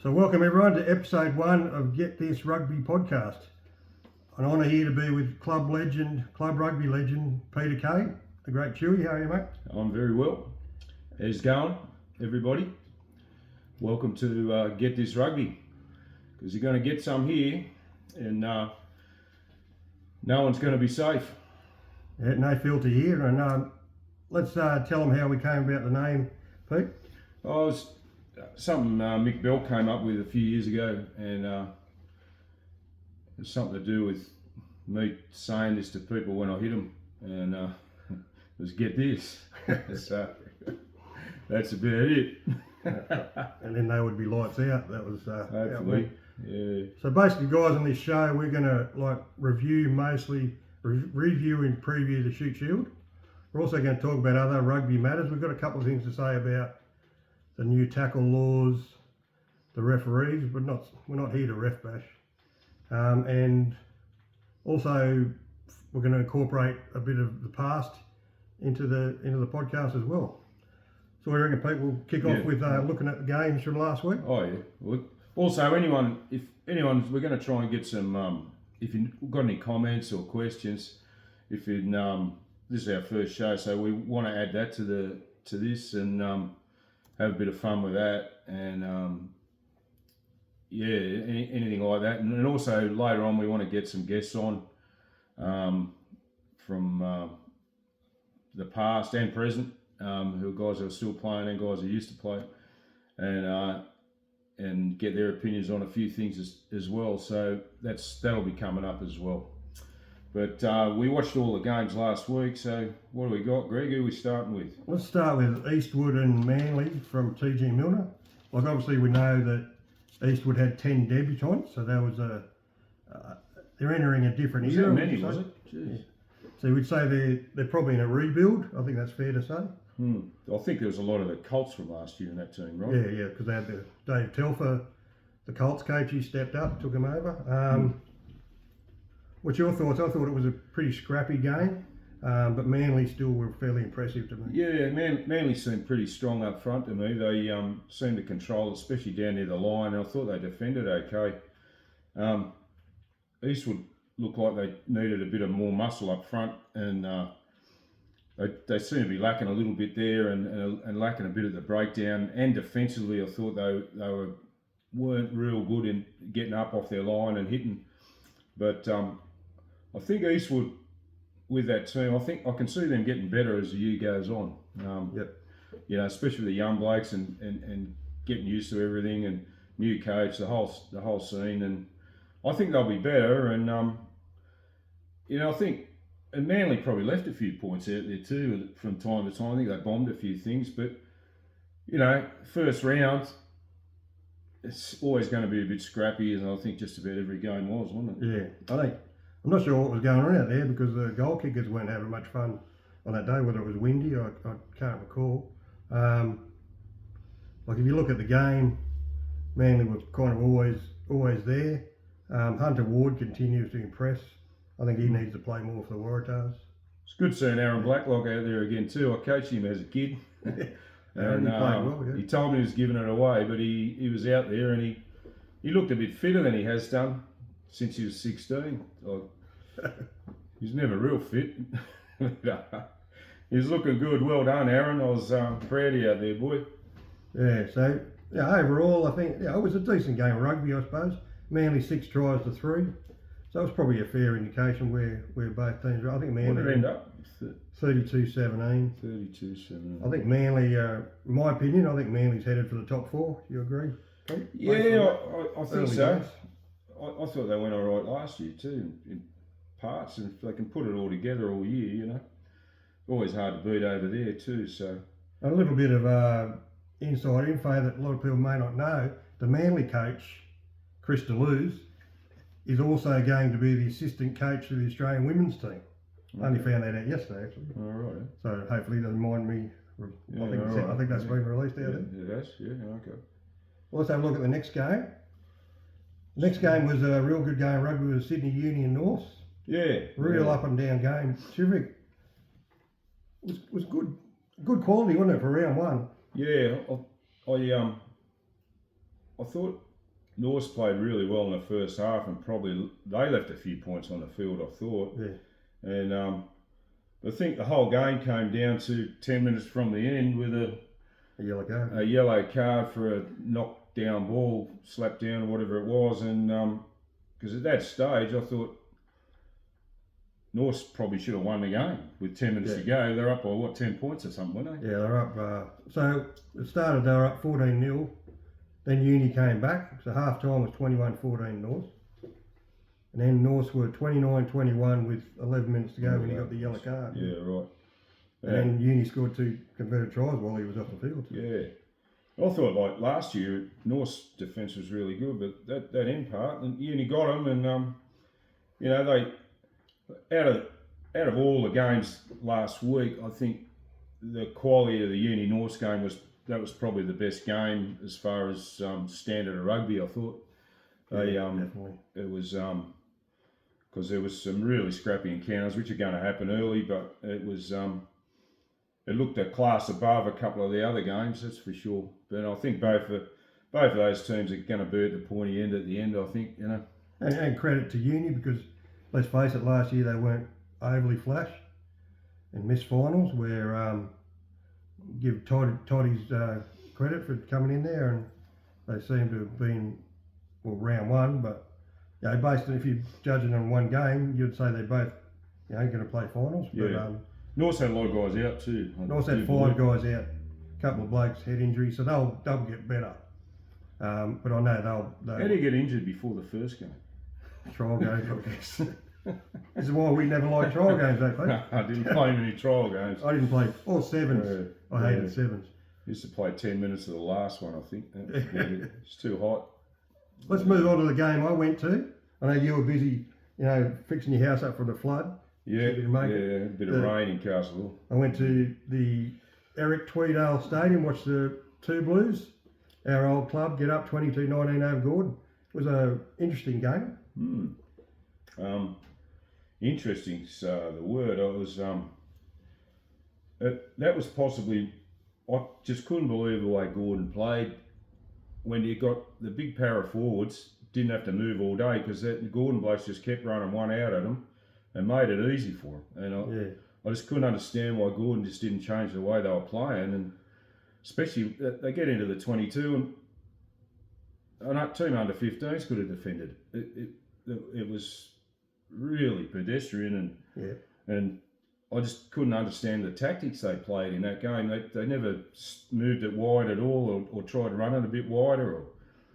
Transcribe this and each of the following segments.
So welcome everyone to episode 1 of Get This Rugby podcast. An honour here to be with club rugby legend, Peter Kay, the great Chewy. How are you, mate? I'm very well. How's it going, everybody? Welcome to Get This Rugby, because you're going to get some here, and no one's going to be safe. Yeah, no filter here, and let's tell them how we came about the name, Pete. Oh, it was something Mick Bell came up with a few years ago, and it was something to do with me saying this to people when I hit them, and it was get this. So that's about it. And then they would be lights out. That was Hopefully, yeah. So basically, guys, on this show we're going to review and preview the Shute Shield. We're also going to talk about other rugby matters. We've got a couple of things to say about the new tackle laws, the referees, but we're not here to ref bash. And also we're going to incorporate a bit of the past into the podcast as well. So I reckon, Pete, we'll kick off with looking at the games from last week. Oh yeah. Well, also, we're going to try and get some. If you've got any comments or questions, this is our first show, so we want to add that to this and have a bit of fun with that, and anything like that, and also later on we want to get some guests on from the past and present, who guys who are still playing and guys who used to play, and get their opinions on a few things as well. So that'll be coming up as well. But we watched all the games last week, so what do we got, Greg? Who are we starting with? Let's start with Eastwood and Manly from TG Milner. Obviously we know that Eastwood had 10 debutants, so that was they're entering a different era. Was that many, was it? Jeez. Yeah. So we'd say they're probably in a rebuild. I think that's fair to say. I think there was a lot of the Colts from last year in that team, right? Yeah, because they had Dave Telfer, the Colts coach. He stepped up, took him over. What's your thoughts? I thought it was a pretty scrappy game, but Manly still were fairly impressive to me. Yeah, Manly seemed pretty strong up front to me. They seemed to control, especially down near the line, and I thought they defended okay. Eastwood looked like they needed a bit of more muscle up front, and they seem to be lacking a little bit there, and lacking a bit at the breakdown. And defensively, I thought they weren't real good in getting up off their line and hitting. But I think Eastwood, with that team, I think I can see them getting better as the year goes on. Especially with the young blokes and getting used to everything, and new coach, the whole scene, and I think they'll be better. And I think, and Manly probably left a few points out there too from time to time. I think they bombed a few things, but first round, it's always going to be a bit scrappy, and I think just about every game was, wasn't it? Yeah, I'm not sure what was going on out there, because the goal kickers weren't having much fun on that day, whether it was windy, I can't recall. If you look at the game, Manly was kind of always there. Hunter Ward continues to impress. I think he needs to play more for the Waratahs. It's good seeing Aaron Blacklock out there again too. I coached him as a kid. And he played well, yeah. He told me he was giving it away, but he was out there, and he looked a bit fitter than he has done since he was 16. He's never real fit. He's looking good. Well done, Aaron. I was proud of you out there, boy. Yeah, so overall I think it was a decent game of rugby, I suppose. Manly 6 tries to 3. So it was probably a fair indication where both teams were. I think Manly... What did it end up? 32-17. 32-17. I think Manly, in my opinion, I think Manly's headed for the top 4. Do you agree, Pete? Yeah, I think so. Days. I thought they went all right last year too, in parts, and if they can put it all together all year, always hard to beat over there too. So a little bit of inside info that a lot of people may not know: the Manly coach, Chris Deleuze, is also going to be the assistant coach of the Australian women's team. I only found that out yesterday, actually. All right. So hopefully he doesn't mind me. I think that's been released out there. Yeah, that's, okay. Well, let's have a look at the next game. The next game was a real good game of rugby with Sydney Union North. Yeah. Real up and down game. Terrific. Was good quality, wasn't it, for round 1? Yeah, I thought Norse played really well in the first half, and probably they left a few points on the field, I thought. Yeah. And I think the whole game came down to 10 minutes from the end with A yellow card. a yellow card for a knockdown ball, slapped down or whatever it was. And because at that stage I thought Norse probably should have won the game with 10 minutes to go. They're up by, what, 10 points or something, weren't they? Yeah, they're up. So it started, they were up 14-0. Then Uni came back. So half time was 21-14 Norse. And then Norse were 29-21 with 11 minutes to go when he got the yellow card. Yeah, right. And then Uni scored 2 converted tries while he was off the field. Yeah. I thought, like, last year, Norse defence was really good, but that end part, and Uni got them, and, you know, they, out of all the games last week, I think the quality of the Uni Norse game was probably the best game as far as standard of rugby, I thought. Definitely. It was because there was some really scrappy encounters, which are going to happen early, but it was it looked a class above a couple of the other games, that's for sure. But I think both of those teams are going to be at the pointy end at the end, I think, you know. And credit to Uni because, let's face it, last year they weren't overly flash and missed finals where give Toddy's credit for coming in there, and they seem to have been, well, round one, but you know, based on, if you're judging on one game, you'd say they're both, you know, going to play finals. Yeah. But Norse had a lot of guys out too. Norse had 5 guys out, a couple of blokes head injuries, so they'll get better. But I know they'll How do you get injured before the first game? trial games. This is why we never liked trial games, though, folks. I didn't play many trial games. I didn't play, or sevens. Yeah, I hated sevens. Used to play 10 minutes of the last one, I think. It's too hot. Let's move on to the game I went to. I know you were busy, you know, fixing your house up for the flood. Yeah, You didn't make a bit of rain in Castleville. I went to the Eric Tweedale Stadium, watched the Two Blues, our old club, get up 22-19 over Gordon. It was an interesting game. Interesting's the word. I was that was possibly, I just couldn't believe the way Gordon played when you got the big para forwards, didn't have to move all day because that Gordon blokes just kept running one out at them and made it easy for them. And I just couldn't understand why Gordon just didn't change the way they were playing, and especially they get into the 22 and a team under 15s could have defended. It was really pedestrian, and I just couldn't understand the tactics they played in that game. They never moved it wide at all, or tried to run it a bit wider,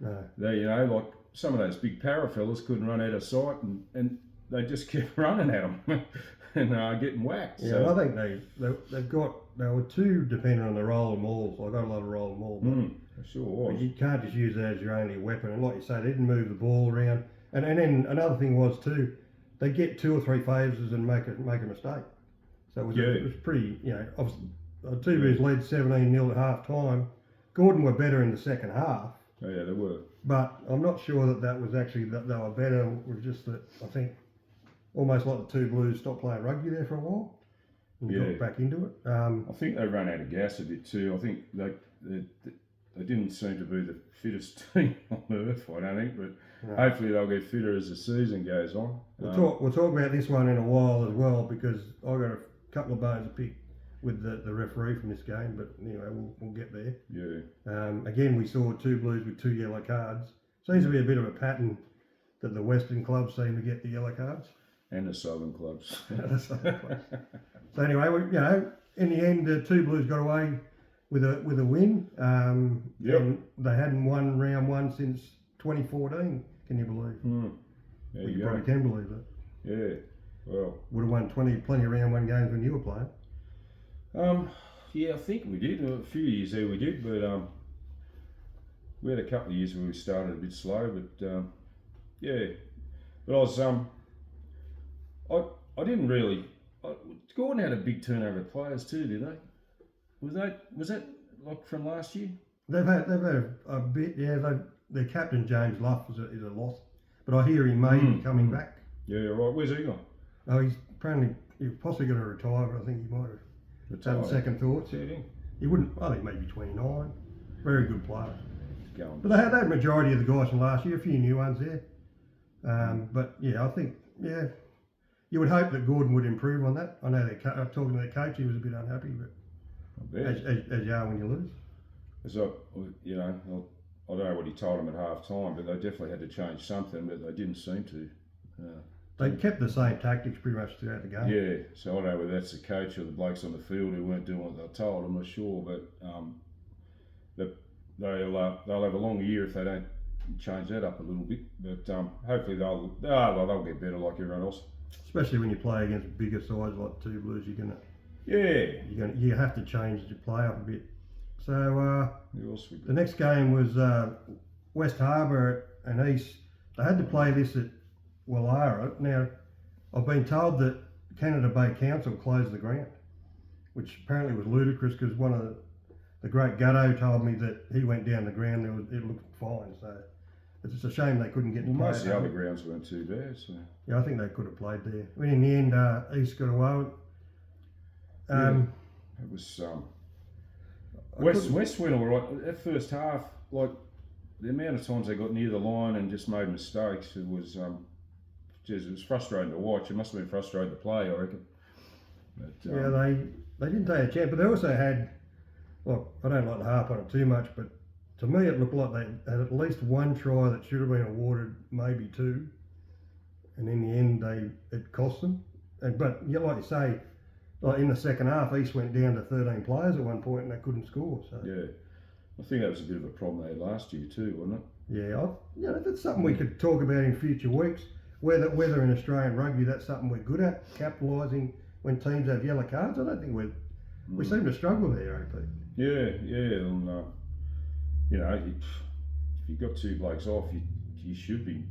or they, you know, like some of those big para fellas couldn't run out of sight, and they just kept running at them and getting whacked. Yeah, so, I think they were too dependent on the roll and mauls. I got a lot of roll and maul, but sure was. you can't just use that as your only weapon. And like you say, they didn't move the ball around. And then another thing was too, they get 2 or 3 phases and make a mistake. So it was pretty, you know, obviously, Two Blues led 17-0 at half time. Gordon were better in the second half. Oh, yeah, they were. But I'm not sure that was actually that they were better. It was just that I think almost like the Two Blues stopped playing rugby there for a while and got back into it. I think they ran out of gas a bit too. I think they didn't seem to be the fittest team on earth, I don't think, but hopefully they'll get fitter as the season goes on. We'll talk about this one in a while as well, because I got a couple of bones to pick with the referee from this game, but anyway, we'll get there. Yeah. Again, we saw Two Blues with 2 yellow cards. Seems to be a bit of a pattern that the Western clubs seem to get the yellow cards. And the Southern clubs. So anyway, in the end, Two Blues got away with a win. And they hadn't won round one since 2014. Can you believe? There You you probably go. can believe it. Yeah. Well. Would have won plenty of round one games when you were playing. Yeah, I think we did. A few years there we did, but we had a couple of years where we started a bit slow, but yeah. But I was I didn't really. Gordon had a big turnover of players too, did they? Was that like from last year? They've had a bit. Yeah, their captain James Luff is a loss, but I hear he may be coming back. Yeah, right. Where's he gone? Oh, he's possibly going to retire, but I think he might have had second thoughts. Yeah. He wouldn't. I think maybe 29. Very good player. going. But they had that majority of the guys from last year, a few new ones there. But yeah, I think, yeah, you would hope that Gordon would improve on that. I know talking to their coach, he was a bit unhappy, but as you are when you lose. As I don't know what he told them at half time, but they definitely had to change something, but they didn't seem to. They kept the same tactics pretty much throughout the game. Yeah, so I don't know whether that's the coach or the blokes on the field who weren't doing what they were told. I'm not sure, but they'll have a long year if they don't change that up a little bit. But hopefully they'll get better like everyone else. Especially when you play against bigger sides like Two Blues, you have to change your play up a bit. So the next game was West Harbour and East. They had to play this at Wallara. Now, I've been told that Canada Bay Council closed the ground, which apparently was ludicrous because one of the great Gutto told me that he went down the ground, it looked fine. So it's just a shame they couldn't get to play. Most of the other grounds weren't too bad. So. Yeah, I think they could have played there. But in the end, East got away. It was West went all right. That first half, like the amount of times they got near the line and just made mistakes, it was it was frustrating to watch. It must have been frustrating to play, I reckon. But, yeah, they didn't take a chance, but they also had. Look, I don't like to harp on it too much, but to me it looked like they had at least one try that should have been awarded, maybe two, and in the end it cost them. But yeah, like you say, like in the second half, East went down to 13 players at one point and they couldn't score. So yeah, I think that was a bit of a problem they had last year too, wasn't it? Yeah, that's something we could talk about in future weeks. Whether in Australian rugby that's something we're good at, capitalising when teams have yellow cards. I don't think we seem to struggle there, AP. Yeah, and if you've got two blokes off, you should be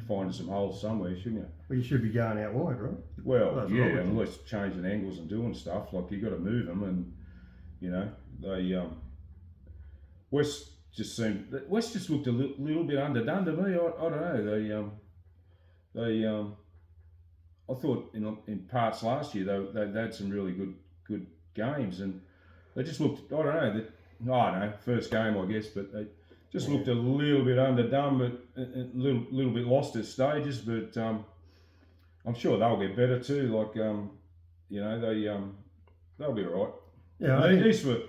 finding some holes somewhere, shouldn't you? Well, you should be going out wide, right? Well, yeah, unless changing angles and doing stuff, like you've got to move them, and they West just looked a little bit underdone to me. I don't know. I thought in parts last year they had some really good games, and they just looked. I don't know. First game I guess, but they just looked a little bit underdone, but a little bit lost at stages. But I'm sure they'll get better too. Like they'll be all right. Yeah, East were.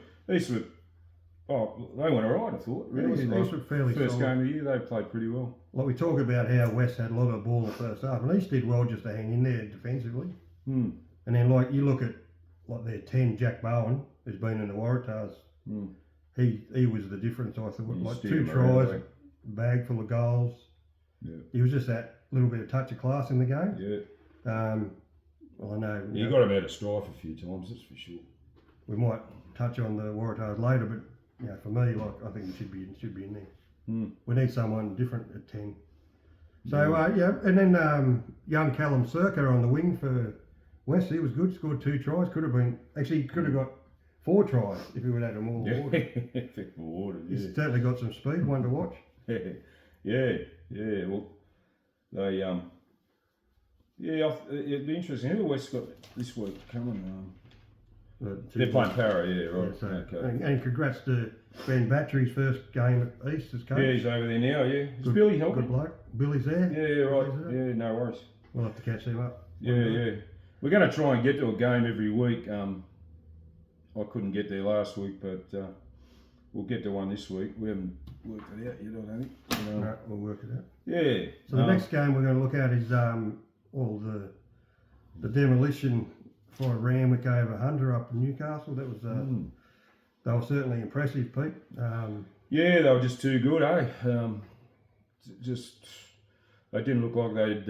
Oh, they went all right, I thought. Really, East were fairly first solid. game of the year, they played pretty well. Like we talk about how West had a lot of ball in the first half, and East did well just to hang in there defensively. And then like you look at like their 10, Jack Bowen, who's been in the Waratahs. He was the difference. I thought like 2 tries, bag full of goals. Yeah. He was just that little bit of touch of class in the game. Yeah. Well, I know You got him out of strife a few times, that's for sure. We might touch on the Waratahs later, but for me, like I think he should be in there. We need someone different at 10. So and then young Callum Circa on the wing for West, he was good. Scored 2 tries. Could have got 4 tries if he would have had them all awarded. He's certainly got some speed. One to watch. Yeah. Well, they it'd be interesting. Who West got this week coming? They're playing Para, right. Yeah, so, okay. and congrats to Ben Battery's first game at East as coach. Yeah, he's over there now. Yeah, is Billy helping? Good bloke. Billy's there. Yeah, right. Yeah, no worries. We'll have to catch him up. Yeah. We're going to try and get to a game every week. I couldn't get there last week, but we'll get to one this week. We haven't worked it out yet, I don't think. No, we'll work it out. Yeah. So the next game we're going to look at is the demolition for Randwick over Hunter up in Newcastle. That was they were certainly impressive, Pete. Yeah, they were just too good, eh? They didn't look like they'd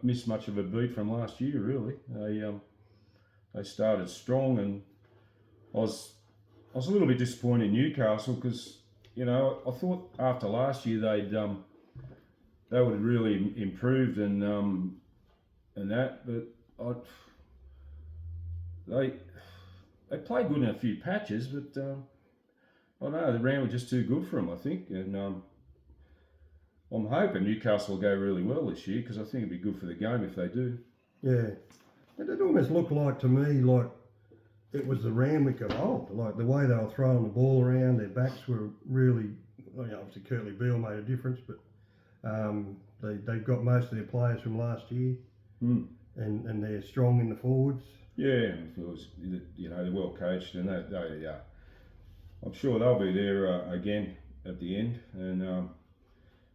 missed much of a beat from last year. Really, they started strong, and I was a little bit disappointed in Newcastle because I thought after last year they would have really improved and that, but they played good in a few patches, but I don't know, the round was just too good for them, I think, and I'm hoping Newcastle will go really well this year because I think it'd be good for the game if they do. Yeah, it almost looked like to me like it was the Randwick of old. Like the way they were throwing the ball around, their backs were really, obviously Curtly Beale made a difference, but they got most of their players from last year, and they're strong in the forwards. Yeah, it was, they're well coached, and they I'm sure they'll be there again at the end. And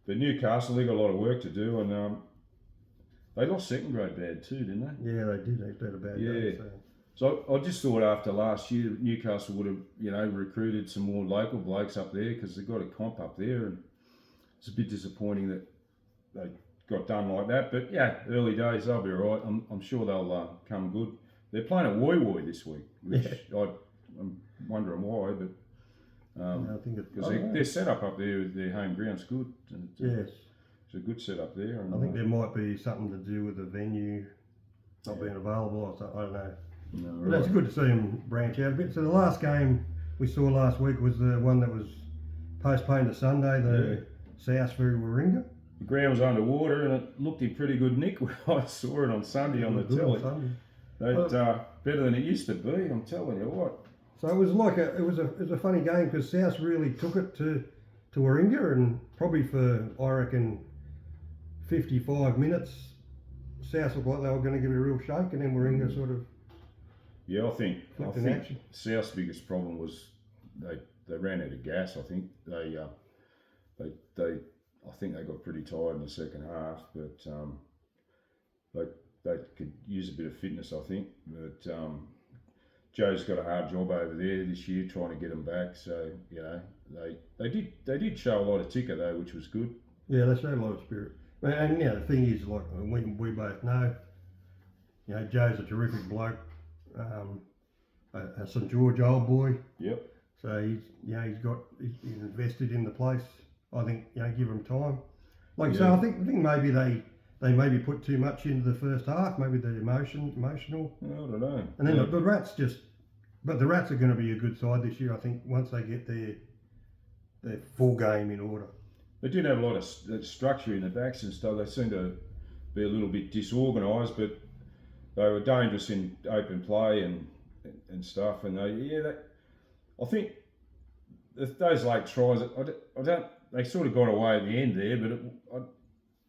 but Newcastle, they got a lot of work to do, and they lost second grade bad too, didn't they? Yeah, they did. They had a bad day. So I just thought after last year, Newcastle would have, recruited some more local blokes up there because they've got a comp up there, and it's a bit disappointing that they got done like that. But yeah, early days, they'll be all right. I'm sure they'll come good. They're playing at Woy Woy this week, which I'm wondering why, but I think because their setup up there, their home ground's good. And yes, it's a good setup there. And I think there might be something to do with the venue not being available or something. I don't know. No, But that's good to see them branch out a bit. So the last game we saw last week was the one that was postponed to Sunday, the South v Warringah. The ground was underwater and it looked in pretty good nick when I saw it on Sunday on the telly. Better than it used to be, I'm telling you what. So it was like it was a funny game because South really took it to Warringah, and probably for, I reckon, 55 minutes, South looked like they were going to give it a real shake, and then Warringah sort of I think action. South's biggest problem was they ran out of gas. I think they I think they got pretty tired in the second half, but they could use a bit of fitness, I think. But Joe's got a hard job over there this year trying to get them back. So they did show a lot of ticker though, which was good. Yeah, they showed a lot of spirit. And the thing is, like we both know, Joe's a terrific bloke. A St George old boy. Yep. So he's invested in the place. I think give him time. Like so, I think maybe they maybe put too much into the first half. Maybe the emotional. I don't know. And then the Rats but the Rats are going to be a good side this year. I think once they get their full game in order. They did have a lot of structure in the backs and stuff. They seemed to be a little bit disorganised, but they were dangerous in open play and stuff. And I think those late tries, they sort of got away at the end there, but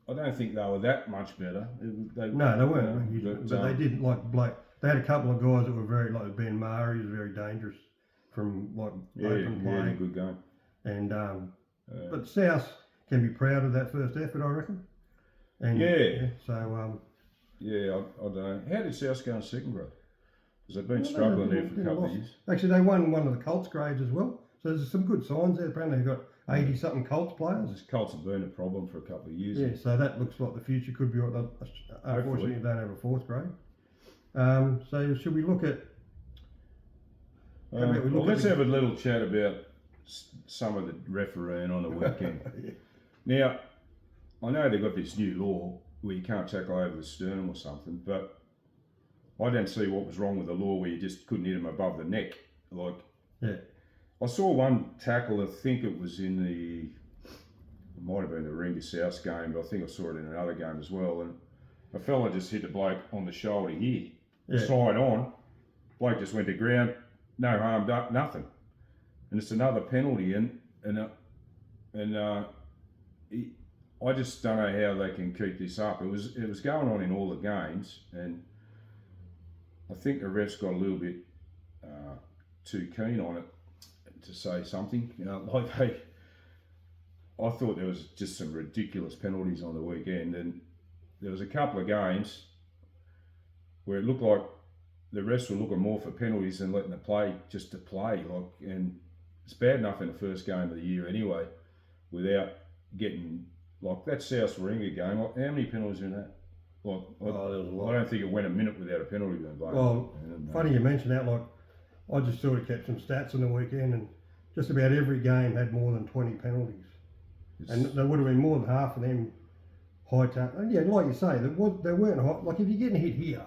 I don't think they were that much better. No, they weren't. But they did they had a couple of guys that were very, like Ben Murray was very dangerous from open play. Yeah, good game. And but South can be proud of that first effort, I reckon. And so I don't know. How did South go in second grade? Because they've been struggling there for a couple of years. Actually, they won one of the Colts grades as well. So there's some good signs there. Apparently they've got 80-something Colts players. This Colts have been a problem for a couple of years. Yeah, so that looks like the future could be. Unfortunately, they don't have a fourth grade. So should we look at? Let's have a little chat about some of the refereeing on the weekend. Now, I know they've got this new law where you can't tackle over the sternum or something, but I don't see what was wrong with the law where you just couldn't hit them above the neck. I saw one tackle, I think it was it might have been the Warringah South game, but I think I saw it in another game as well, and a fella just hit the bloke on the shoulder here, side on, bloke just went to ground, no harm done, nothing. And it's another penalty, and I just don't know how they can keep this up. It was going on in all the games, and I think the refs got a little bit too keen on it to say something. I thought there was just some ridiculous penalties on the weekend, and there was a couple of games where it looked like the refs were looking more for penalties than letting the play just to play. And it's bad enough in the first game of the year anyway, without getting that South Warringah game. How many penalties are in that? There was a lot. I don't think it went a minute without a penalty being blown. Well, funny you mention that. I just sort of kept some stats on the weekend, and just about every game had more than 20 penalties, and there would have been more than half of them high tackle. And yeah, like you say, they weren't high. Like if you're getting hit here,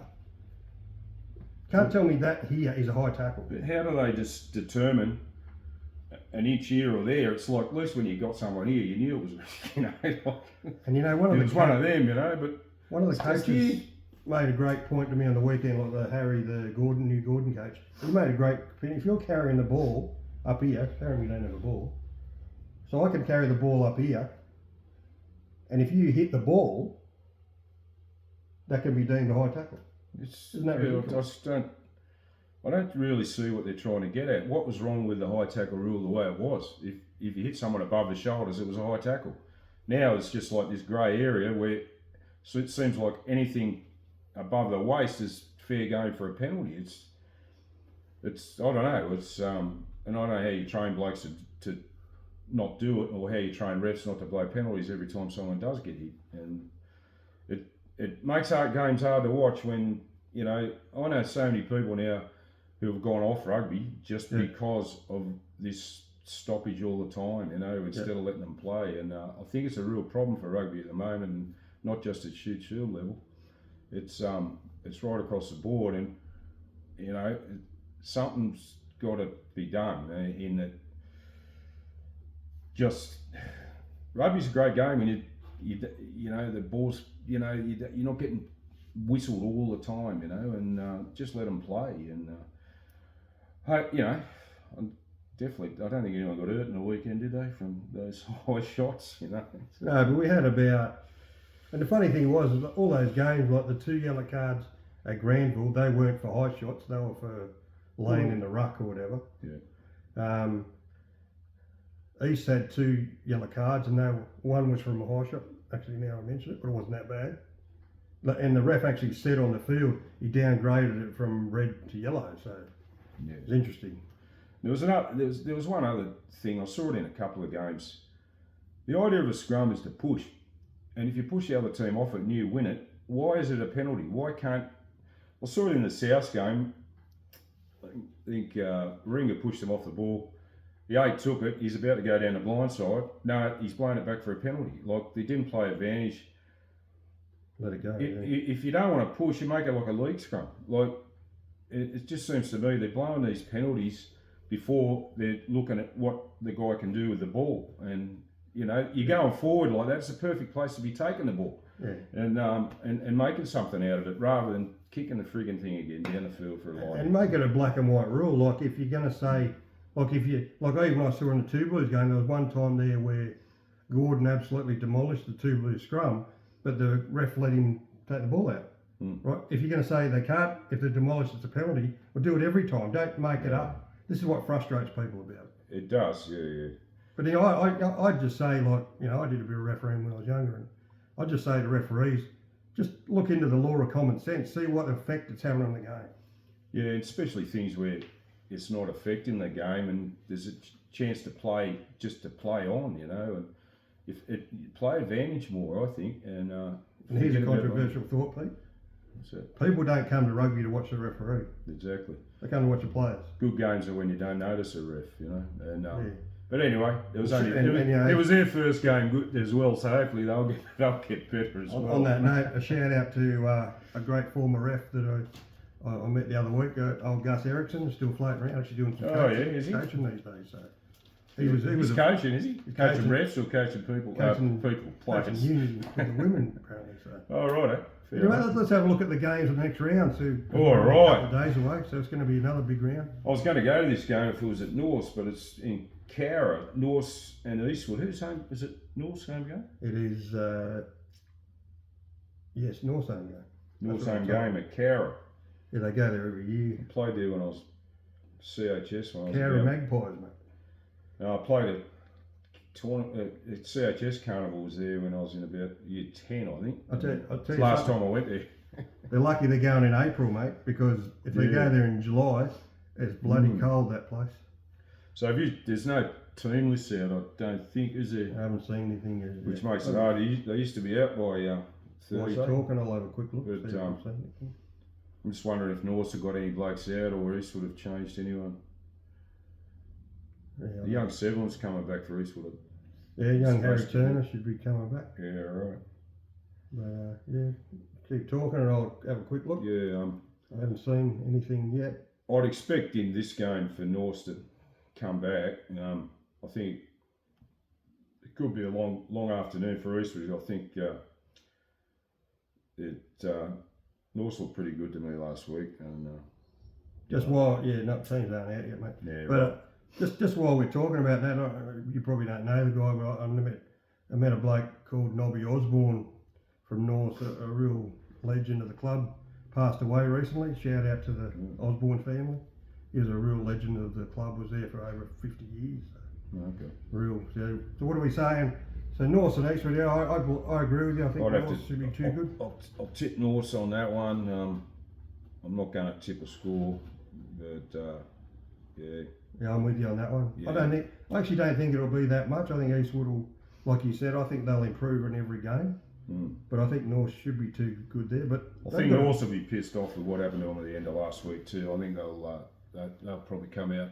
can't tell me that here is a high tackle. But how do they just determine an inch here or there? It's like, at least when you got someone here, you knew it was, and one of it was one of them, but one of the coaches, made a great point to me on the weekend, like the new Gordon coach. He made a great point. If you're carrying the ball up here, carrying me don't have a ball, so I can carry the ball up here, and if you hit the ball, that can be deemed a high tackle. Isn't that ridiculous? I don't really see what they're trying to get at. What was wrong with the high tackle rule the way it was? If you hit someone above the shoulders, it was a high tackle. Now it's just like this grey area where so it seems like anything above the waist is fair game for a penalty. It's I don't know. It's and I don't know how you train blokes to not do it, or how you train refs not to blow penalties every time someone does get hit. And it makes games hard to watch when, you know, I know so many people now who have gone off rugby just because of this stoppage all the time, you know, instead of letting them play. And I think it's a real problem for rugby at the moment, and not just at Shute Shield level. It's right across the board, and you know, something's got to be done in that. Just rugby's a great game, and you know the balls, you know, you're not getting whistled all the time, you know, and just let them play. And you know, definitely, I don't think anyone got hurt in the weekend, did they, from those high shots, you know? No, but we had about, and the funny thing was all those games, like the 2 yellow cards at Granville, they weren't for high shots, they were for laying in the ruck or whatever. Yeah. East had 2 yellow cards, and one was from a high shot. Actually, now I mention it, but it wasn't that bad. And the ref actually said on the field he downgraded it from red to yellow, so yeah, it's interesting. There was one other thing. I saw it in a couple of games. The idea of a scrum is to push, and if you push the other team off it and you win it, why is it a penalty? Why can't? I saw it in the South game. I think Ringer pushed him off the ball. The 8 took it. He's about to go down the blind side. No, he's blown it back for a penalty. Like, they didn't play advantage. Let it go. If you don't want to push, you make it like a league scrum. Like, it just seems to me they're blowing these penalties before they're looking at what the guy can do with the ball. And, you know, you're going forward like that. It's the perfect place to be taking the ball. Yeah. And making something out of it rather than kicking the frigging thing again down the field for a line. And make it a black and white rule. Like, if you're going to say, even I saw in the Two Blues game, there was one time there where Gordon absolutely demolished the Two Blues scrum, but the ref let him take the ball out. Right? If you're going to say they can't, if they're demolished, it's a penalty, well, do it every time. Don't make it up. This is what frustrates people about it. It does, yeah. But you know, I'd just say, like, you know, I did a bit of refereeing when I was younger, and I'd just say to referees, just look into the law of common sense, see what effect it's having on the game. Yeah, especially things where it's not affecting the game and there's a chance to play on, you know, and if it play advantage more, I think. And here's a controversial thought, Pete. People don't come to rugby to watch the referee. Exactly. They come to watch the players. Good games are when you don't notice a ref, you know. And but anyway, it was their first game good as well, so hopefully they'll get better as well. On that note, a shout out to a great former ref that I met the other week, old Gus Erickson, still floating around, actually doing some coaching these days. So he's coaching, is he? He's coaching refs or coaching people? People, players. Coaching union for the women, apparently. So. Oh, right. Anyway, let's have a look at the games of the next round. So all right. A couple of days away, so it's going to be another big round. I was going to go to this game if it was at Norse, but it's in Cowra, Norse and Eastwood. Who's home? Is it Norse home game? It is, yes, Norse home game. Norse home game at Cowra. Yeah, they go there every year. I played there when I was CHS. Cowra Magpies, mate. No, I played at CHS Carnival was there when I was in about year 10, I think. I'll tell you last time I went there. They're lucky they're going in April, mate, because if they go there in July, it's bloody cold, that place. So there's no team list out, I don't think, is there? I haven't seen anything yet. Which makes it hard. They used to be out by Thursday. While you're talking, I'll have a quick look. But, I'm just wondering if North have got any blokes out or Eastwood have changed anyone. Yeah, the young Severin's coming back for Eastwood. Yeah, young Harry Turner should be coming back. Yeah, right. Yeah, keep talking and I'll have a quick look. Yeah, I haven't seen anything yet. I'd expect in this game for North to come back. I think it could be a long afternoon for Eastwood. I think North looked pretty good to me last week, and Just while, no, teams aren't out yet, mate. yeah, But right. just while we're talking about that, you probably don't know the guy, but I met a bloke called Nobby Osborne from North, a real legend of the club. Passed away recently. Shout out to the Osborne family. He was a real legend of the club. Was there for over 50 years. Okay. Real. So what are we saying? So North and Eastwood. Yeah, I agree with you. I think I'd have North to. should be too good. I'll tip North on that one. I'm not going to tip a score, but yeah. Yeah, I'm with you on that one. Yeah. I actually don't think it'll be that much. I think Eastwood will, like you said, I think they'll improve in every game. But I think North should be too good there. But I think North will be pissed off with what happened to them at the end of last week too. I think they'll probably come out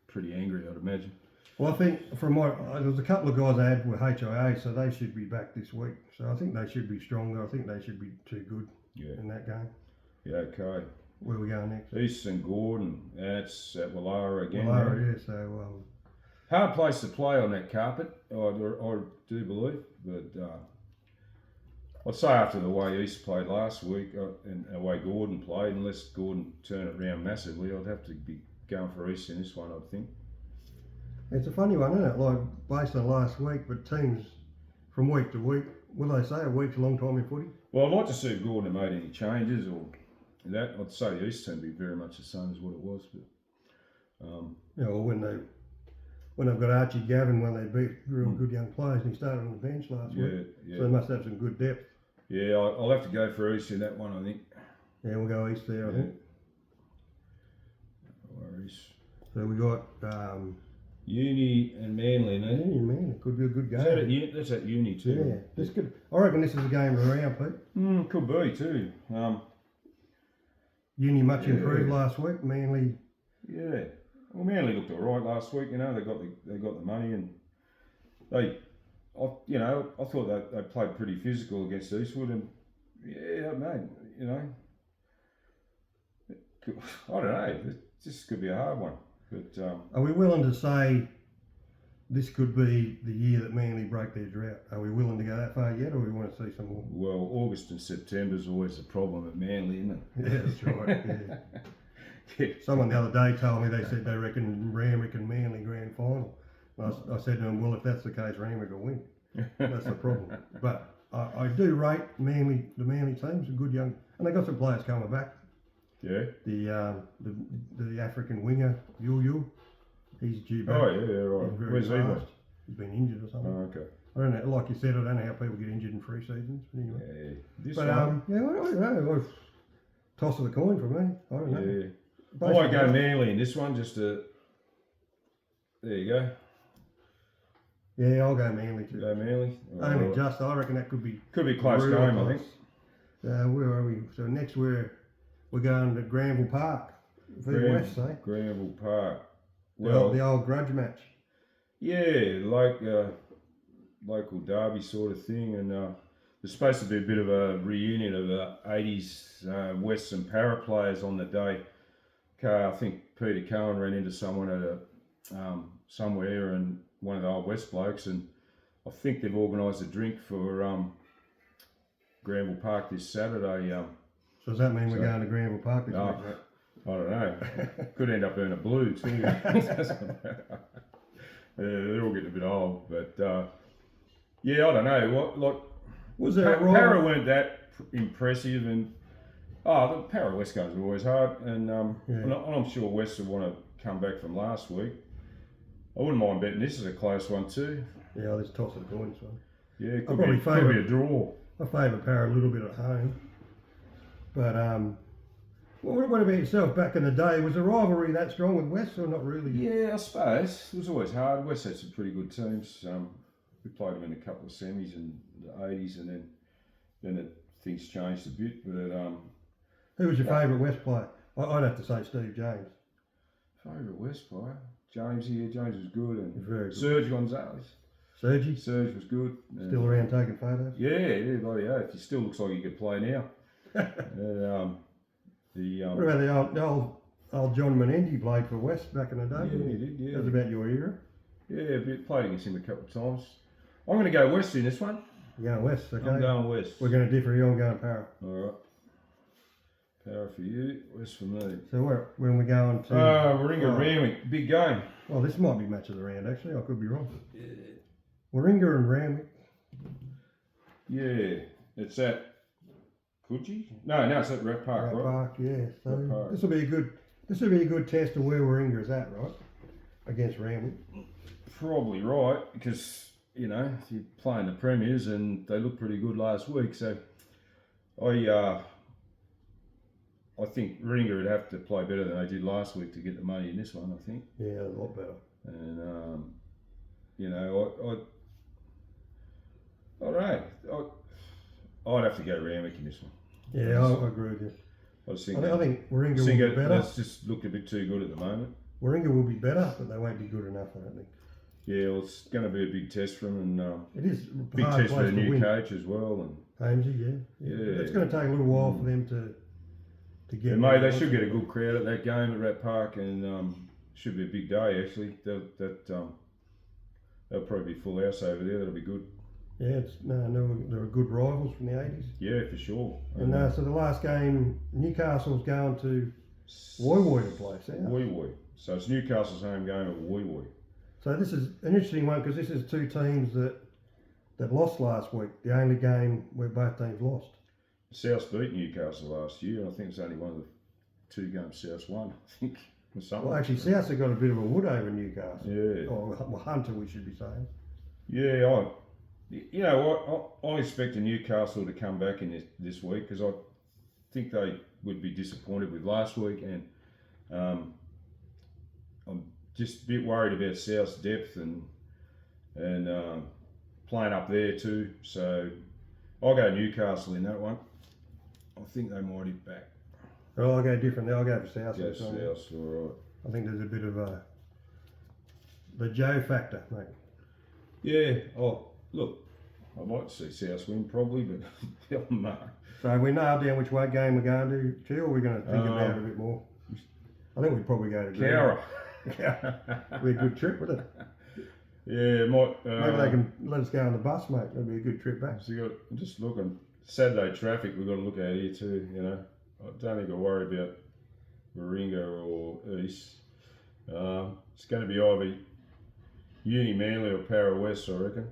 pretty angry, I'd imagine. Well, I think from there was a couple of guys I had with HIA, so they should be back this week. So I think they should be stronger. I think they should be too good in that game. Yeah, okay. Where are we going next? Eastern Gordon, that's at Wallara again. Wallara, yeah. So hard place to play on that carpet, I do believe. But I'd say after the way East played last week and the way Gordon played, unless Gordon turned it around massively, I'd have to be going for East in this one, I think. it's a funny one, isn't it? Like based on last week, but teams from week to week, what do they say? A week's a long time in footy. Well, I'd like to see if Gordon had made any changes or that. I'd say the East team would be very much the same as what it was. But Or when they've got Archie Gavin, when they beat real good young players, and he started on the bench last week. yeah. So they must have some good depth. Yeah, I'll have to go for East in that one, I think. Yeah, we'll go East there, I think. No worries. So we got Uni and Manly, no? man, it could be a good game. Is that at Uni? That's at Uni too. Yeah, this could. I reckon this is a game of the round, Pete. Could be too. Uni much improved last week. Manly. Yeah. Well, Manly looked all right last week. You know, they got the money, and I thought they played pretty physical against Eastwood, and yeah, mate, you know, I don't know. This could be a hard one, but Are we willing to say this could be the year that Manly break their drought? Are we willing to go that far yet, or we want to see some more? well, August and September is always the problem at Manly, isn't it? Yeah, that's right. Yeah. Someone the other day told me they said they reckon Randwick and Manly grand final. I said to them, well, if that's the case, Randwick will win. That's the problem. But I do rate the Manly teams, a good young, and they got some players coming back. Yeah. The African winger, Yul, he's due back. Oh yeah, right. He's very Where's he fast. went? He's been injured or something. Oh, okay. I don't know. Like you said, I don't know how people get injured in free seasons. But anyway. Yeah. This But one. I don't know. Toss of the coin for me. I don't know. Yeah. I might go Manly in this one, just to. There you go. Yeah, I'll go Manly too. Go Manly. Only just, I reckon that could be close real game, I close. think. Where are we? So next we're going to Granville Park for the West, eh? Granville Park. The old grudge match. Yeah, like local derby sort of thing, and there's supposed to be a bit of a reunion of the 80s Western para players on the day. I think Peter Cohen ran into someone at somewhere, and one of the old West blokes, and I think they've organised a drink for Granville Park this Saturday. So does that mean we're going to Granville Park this week? Mate? I don't know. Could end up being a blue too. They're all getting a bit old, but yeah, I don't know. Was there Para weren't that impressive, and the Para West games are always hard, and I'm sure West will want to come back from last week. I wouldn't mind betting this is a close one too. Yeah, let's toss of the coin this one. Yeah, could be a draw. I favour Para a little bit at home, but what about yourself? Back in the day, was the rivalry that strong with West, or not really? Yeah, I suppose it was always hard. West had some pretty good teams. We played them in a couple of semis in the 80s, and then things changed a bit. But who was your favourite West player? I'd have to say Steve James. Favourite West player? James was good, and very good. Serge Gonzalez. Serge was good. Still around taking photos? Yeah, bloody hell. He still looks like he could play now. What about the old John Menendez played for West back in the day? Yeah, he did, yeah. That was about your era? Yeah, played against him a couple of times. I'm going to go West in this one. You're going West, okay? I'm going West. We're going to differ here, I'm going Para. All right. Power for you, West for me. So when we're going to... Warringah Randwick, big game. Well, this might be match of the round, actually. I could be wrong. Warringah and Randwick. Yeah, it's at Coogee? No, it's at Rat Park, right? Park, yeah. So Rat Park. this will be a good test of where Warringah is at, right? Against Randwick. Probably right, because, you know, you're playing the Premiers and they looked pretty good last week, so I think Warringah would have to play better than they did last week to get the money in this one, I think. Yeah, a lot better. And, you know, I don't know. I'd have to go Randwick in this one. Yeah, I agree with you. I just think, I think Warringah will be better. It's just looked a bit too good at the moment. Warringah will be better, but they won't be good enough, I don't think. Yeah, well, it's going to be a big test for them, and It is a big hard test for place the to new win. coach as well. And Hamesy, yeah. Yeah. It's going to take a little while for them to get... mate, they should get a good crowd at that game at Rat Park, and should be a big day actually. They'll probably be full house over there. That'll be good. Yeah, they're good rivals from the 80s. Yeah, for sure. And so the last game, Newcastle's going to Woy Woy to play South. Woy Woy. So it's Newcastle's home game at Woy Woy. So this is an interesting one because this is two teams that lost last week. The only game where both teams lost. South beat Newcastle last year, and I think it's only one of the two games South won. I think. Or something. Well, actually, Souths have got a bit of a wood over Newcastle. Yeah. Or Hunter, we should be saying. Yeah, I expect Newcastle to come back in this week because I think they would be disappointed with last week, and I'm just a bit worried about South's depth and playing up there too. So I'll go Newcastle in that one. I think they might hit back. Well, I'll go differently. I'll go for South. Go South, all right. I think there's a bit of the Joe factor, mate. Yeah. Oh, look, I'd like to see South win probably, but no. So we nailed down which game we're going to, Chill, or we're going to think about it a bit more? I think we'd probably go to Cowra. It'd be a good trip, wouldn't it? Yeah, it might. Maybe they can let us go on the bus, mate. That'd be a good trip back. So just looking. Saturday traffic we've got to look at here too, you know. I don't think I'll worry about Warringah or East. It's going to be either Uni Manly or Para West, I reckon.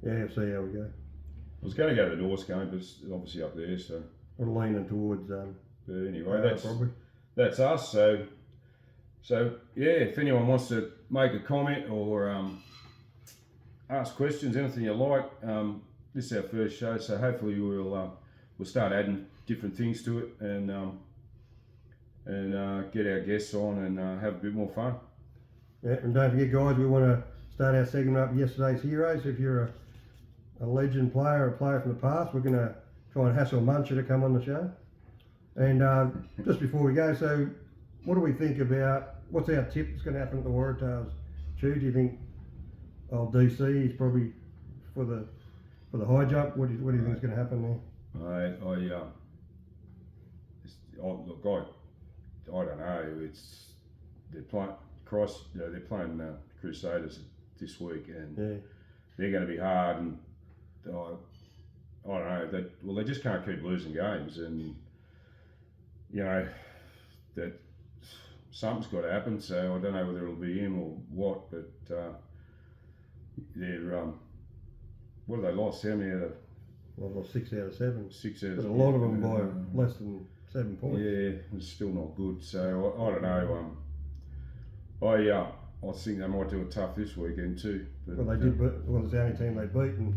Yeah, see how we go. I was going to go to the North game, but it's obviously up there, so. We're leaning towards But anyway, probably. that's us. So yeah, if anyone wants to make a comment or ask questions, anything you like, this is our first show, so hopefully we'll start adding different things to it and get our guests on and have a bit more fun. Yeah, and don't forget, guys, we want to start our segment up yesterday's heroes. If you're a legend player, a player from the past, we're going to try and hassle Muncher to come on the show. And just before we go, so what do we think about, what's our tip that's going to happen at the Waratahs? Chew, do you think DC is probably for the high jump? What do you think is going to happen there? I don't know. They're playing Crusaders this week, and they're going to be hard. And I don't know. They just can't keep losing games, and you know that something's got to happen. So I don't know whether it'll be him or what, but they're what have they lost? How many out of? Well, 6 out of 7. 6 out of 7. But a lot of them by less than 7 points. Yeah, it's still not good. So I don't know. I think they might do it tough this weekend too. But, Well, they did. Well, it's the only team they beat, and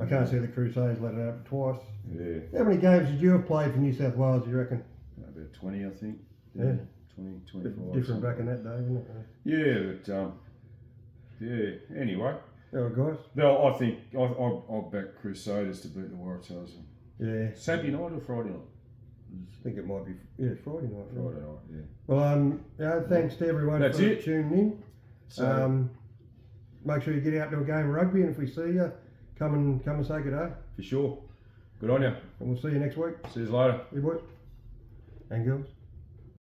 I can't see the Crusaders let it happen twice. Yeah. How many games did you have played for New South Wales? Do you reckon? About 20, I think. Yeah. 20, 25. Different back in that day, wasn't it? Yeah, but yeah. Anyway. Oh, guys. No, I think I'll back Crusaders to beat the Waratahs. Yeah. Saturday night or Friday night? I think it might be Friday night. Friday night, yeah. Well, thanks to everyone for tuning in. So, make sure you get out to a game of rugby, and if we see you, come and say good day. For sure. Good on you. And we'll see you next week. See you later. You boys and girls.